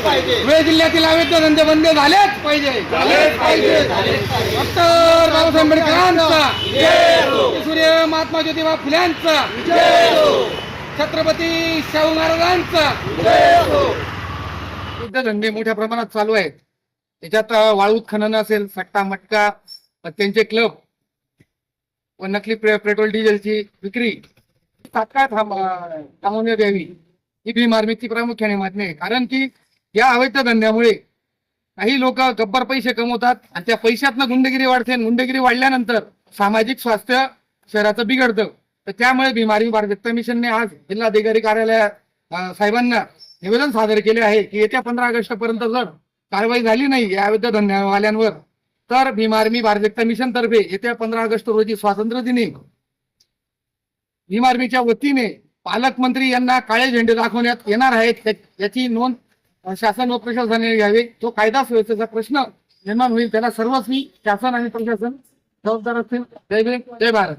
धुळे जिल्ह्यातील अवैध धंदे बंद झालेच पाहिजे. डॉक्टर बाबासाहेब आंबेडकरांचा, सूर्य महात्मा ज्योतिबा फुल्यांचा, छत्रपती शाहू महाराजांचा. धंदे मोठ्या प्रमाणात चालू आहेत. त्याच्यात वाळू खनन असेल, सट्टा मटका, त्यांचे क्लब व नकली पेट्रोल डिझेलची विक्री तात्काळ थांबवण्यात यावी ही भीम आर्मीची प्रामुख्याने मागणी आहे. कारण की या अवैध धंद्यामुळे काही लोक गब्बर पैसे कमवतात आणि त्या पैशातनं गुंडगिरी वाढते. गुंडगिरी वाढल्यानंतर सामाजिक स्वास्थ्य शहराचं बिघडतं. तर त्यामुळे भीम आर्मी भारत व्यक्त मिशनने आज जिल्हाधिकारी कार्यालयात साहेबांना निवेदन सादर केले आहे की येत्या 15 ऑगस्ट पर्यंत जर कारवाई झाली नाही या अवैध धंद्यावाल्यांवर तर भीम आर्मी भारत व्यक्त मिशन तर्फे येत्या 15 ऑगस्ट रोजी स्वातंत्र्य दिनी भीम आर्मीच्या वतीने पालकमंत्री यांना काळे झेंडे दाखवण्यात येणार आहेत. याची नोंद शासन व प्रशासनाने घ्यावी. तो कायदा सुव्यवस्थेचा प्रश्न निर्माण होईल त्याला सर्वस्वी शासन आणि प्रशासन जबाबदार असतील. जय भीम, जय भारत.